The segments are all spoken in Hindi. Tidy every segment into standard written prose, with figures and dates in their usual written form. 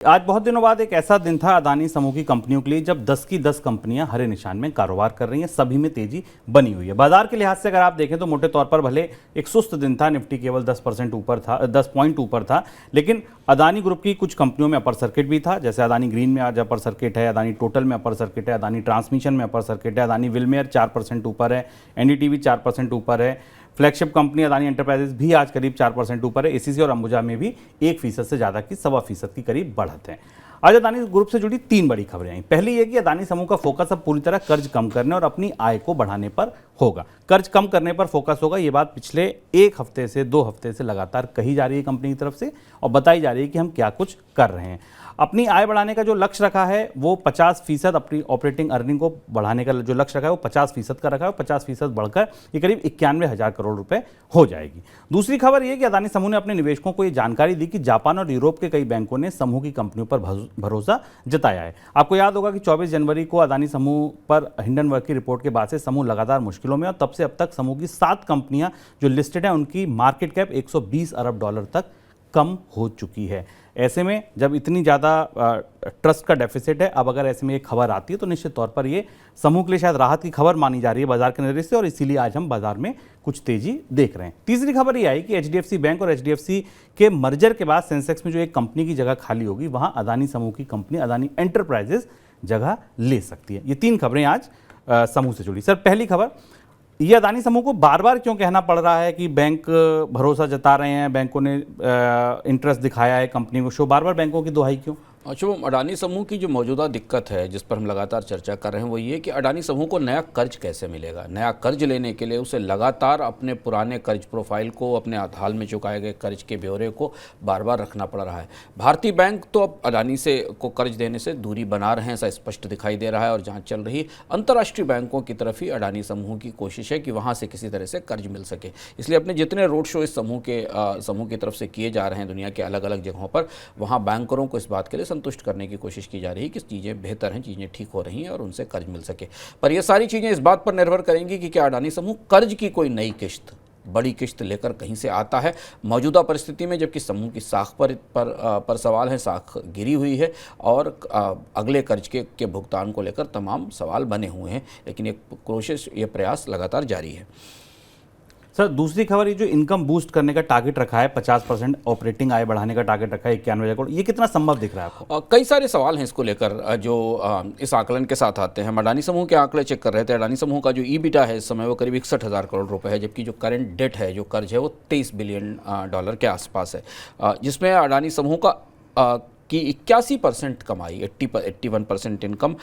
आज बहुत दिनों बाद एक ऐसा दिन था अदानी समूह की कंपनियों के लिए जब 10 की 10 कंपनियां हरे निशान में कारोबार कर रही हैं। सभी में तेजी बनी हुई है। बाजार के लिहाज से अगर आप देखें तो मोटे तौर पर भले एक सुस्त दिन था, निफ्टी केवल 10% ऊपर था, 10 पॉइंट ऊपर था, लेकिन अदानी ग्रुप की कुछ कंपनियों में अपर सर्किट भी था। जैसे अदानी ग्रीन में आज अपर सर्किट है, अदानी टोटल में अपर सर्किट है, अदानी ट्रांसमिशन में अपर सर्किट है, अदानी विलमेयर 4% ऊपर है, एनडीटीवी 4% ऊपर है। फ्लैगशिप कंपनी अदानी एंटरप्राइजेस भी आज करीब 4% ऊपर है। एसीसी और अंबुजा में भी 1% से ज़्यादा की 1.25% की करीब बढ़त है। आज अदानी ग्रुप से जुड़ी 3 बड़ी खबरें आई। पहली ये कि अदानी समूह का फोकस अब पूरी तरह कर्ज कम करने और अपनी आय को बढ़ाने पर होगा। कर्ज कम करने पर फोकस होगा, ये बात पिछले 1 हफ्ते से 2 हफ्ते से लगातार कही जा रही है कंपनी की तरफ से और बताई जा रही है कि हम क्या कुछ कर रहे हैं। अपनी आय बढ़ाने का जो लक्ष्य रखा है वो 50%, अपनी ऑपरेटिंग अर्निंग को बढ़ाने का जो लक्ष्य रखा है वो 50% का रखा है। 50% बढ़कर ये करीब 91,000 करोड़ रुपए हो जाएगी। दूसरी खबर ये कि अदानी समूह ने अपने निवेशकों को ये जानकारी दी कि जापान और यूरोप के कई बैंकों ने समूह की कंपनियों पर भरोसा जताया है। आपको याद होगा कि 24 जनवरी को अदानी समूह पर हिंडनबर्ग की रिपोर्ट के बाद से समूह लगातार मुश्किलों में और तब से अब तक समूह की 7 कंपनियां जो लिस्टेड हैं उनकी मार्केट कैप 120 अरब डॉलर तक कम हो चुकी है। ऐसे में जब इतनी ज़्यादा ट्रस्ट का डेफिसिट है, अब अगर ऐसे में एक खबर आती है तो निश्चित तौर पर ये समूह के लिए शायद राहत की खबर मानी जा रही है बाजार के नज़रिए से और इसीलिए आज हम बाजार में कुछ तेजी देख रहे हैं। तीसरी खबर ये आई कि एचडीएफसी बैंक और एचडीएफसी के मर्जर के बाद सेंसेक्स में जो एक कंपनी की जगह खाली होगी वहाँ अदानी समूह की कंपनी अदानी एंटरप्राइजेस जगह ले सकती है। ये 3 खबरें आज समूह से जुड़ी। सर, पहली खबर, ये अदानी समूह को बार बार क्यों कहना पड़ रहा है कि बैंक भरोसा जता रहे हैं, बैंकों ने इंटरेस्ट दिखाया है कंपनी को, बार बार बैंकों की दुहाई क्यों? शुभम, अडानी समूह की जो मौजूदा दिक्कत है जिस पर हम लगातार चर्चा कर रहे हैं वो ये कि अडानी समूह को नया कर्ज कैसे मिलेगा। नया कर्ज लेने के लिए उसे लगातार अपने पुराने कर्ज प्रोफाइल को, अपने हाल में चुकाए गए कर्ज के ब्यौरे को बार बार रखना पड़ रहा है। भारतीय बैंक तो अब अडानी से को कर्ज देने से दूरी बना रहे हैं, ऐसा स्पष्ट दिखाई दे रहा है और जांच चल रही है। अंतर्राष्ट्रीय बैंकों की तरफ ही अडानी समूह की कोशिश है कि वहाँ से किसी तरह से कर्ज मिल सके। इसलिए अपने जितने रोड शो इस समूह की तरफ से किए जा रहे हैं दुनिया के अलग अलग जगहों पर, वहाँ बैंकरों को इस बात के लिए संतुष्ट करने की कोशिश की जा रही है कि चीज़ें बेहतर हैं, चीज़ें ठीक हो रही हैं और उनसे कर्ज मिल सके। पर ये सारी चीज़ें इस बात पर निर्भर करेंगी कि क्या अडानी समूह कर्ज की कोई नई किश्त, बड़ी किश्त लेकर कहीं से आता है। मौजूदा परिस्थिति में जबकि समूह की साख पर सवाल है, साख गिरी हुई है और अगले कर्ज के भुगतान को लेकर तमाम सवाल बने हुए हैं, लेकिन ये कोशिश, ये प्रयास लगातार जारी है। सर, दूसरी खबर, ये जो इनकम बूस्ट करने का टारगेट रखा है, 50% ऑपरेटिंग आय बढ़ाने का टारगेट रखा है 91,000 करोड़, ये कितना संभव दिख रहा है आपको? कई सारे सवाल हैं इसको लेकर जो इस आकलन के साथ आते हैं। हम अडानी समूह के आंकड़े चेक कर रहे थे। अडानी समूह का जो ईबिटा है इस समय वो करीब 61,000 करोड़ रुपए है, जबकि जो करंट डेट है, जो कर्ज है, वो 23 बिलियन डॉलर के आसपास है, जिसमें अडानी समूह का कि 81% कमाई, 81% इनकम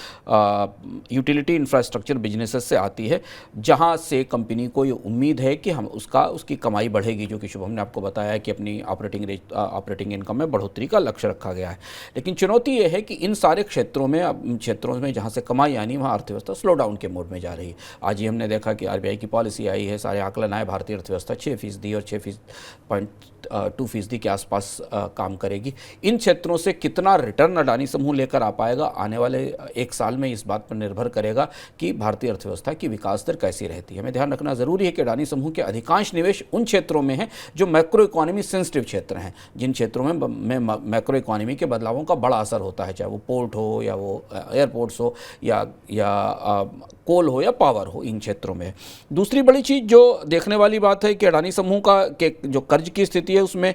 यूटिलिटी इंफ्रास्ट्रक्चर बिजनेसेस से आती है, जहां से कंपनी को ये उम्मीद है कि हम उसकी कमाई बढ़ेगी, जो कि शुभम ने आपको बताया है कि अपनी ऑपरेटिंग इनकम में बढ़ोतरी का लक्ष्य रखा गया है। लेकिन चुनौती ये है कि इन सारे क्षेत्रों में जहाँ से कमाई आनी, वहाँ अर्थव्यवस्था स्लो डाउन के मोड में जा रही है। आज ही हमने देखा कि आरबीआई की पॉलिसी आई है, सारे आकलन आए, भारतीय अर्थव्यवस्था 6% और 6.2% के आसपास काम करेगी। इन क्षेत्रों से कितना रिटर्न अडानी समूह लेकर आ पाएगा आने वाले 1 साल में, इस बात पर निर्भर करेगा कि भारतीय अर्थव्यवस्था की विकास दर कैसी रहती है। हमें ध्यान रखना जरूरी है कि अडानी समूह के अधिकांश निवेश उन क्षेत्रों में हैं जो मैक्रो इकोनॉमी सेंसिटिव क्षेत्र हैं, जिन क्षेत्रों में मैक्रो इकोनॉमी के बदलावों का बड़ा असर होता है, चाहे वो पोर्ट हो या वो एयरपोर्ट्स हो या कोल हो या पावर हो, इन क्षेत्रों में। दूसरी बड़ी चीज़ जो देखने वाली बात है कि अडानी समूह के जो कर्ज की स्थिति है उसमें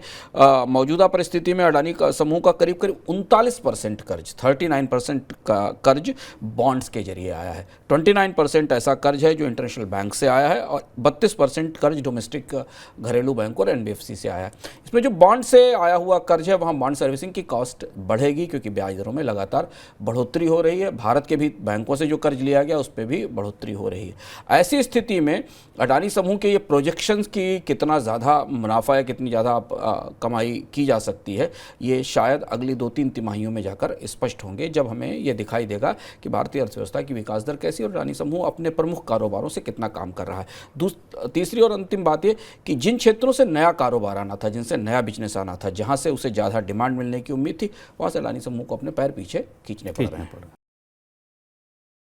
मौजूदा परिस्थिति में अडानी समूह का करीब 39% कर्ज, 39% का कर्ज बॉन्ड्स के जरिए आया है, 29% ऐसा कर्ज है जो इंटरनेशनल बैंक से आया है और 32% कर्ज डोमेस्टिक घरेलू बैंक और एनबीएफसी से आया है। इसमें जो बॉन्ड से आया हुआ कर्ज है वहाँ बॉन्ड सर्विसिंग की कॉस्ट बढ़ेगी क्योंकि ब्याज दरों में लगातार बढ़ोतरी हो रही है। भारत के भी बैंकों से जो कर्ज लिया गया उस पर भी बढ़ोतरी हो रही है। ऐसी स्थिति में अडानी समूह के ये प्रोजेक्शंस की कितना ज़्यादा मुनाफा या कितनी ज़्यादा कमाई की जा सकती है, ये शायद अगली 2-3 तिमाहियों में जाकर स्पष्ट होंगे, जब हमें यह दिखाई देगा कि भारतीय अर्थव्यवस्था की विकास दर कैसी और अडानी समूह अपने प्रमुख कारोबारों से कितना काम कर रहा है। तीसरी और अंतिम बात यह कि जिन क्षेत्रों से नया कारोबार आना था, जिनसे नया बिजनेस आना था, जहां से उसे ज़्यादा डिमांड मिलने की उम्मीद थी, वहां से अडानी समूह को अपने पैर पीछे खींचने पड़ रहे हैं।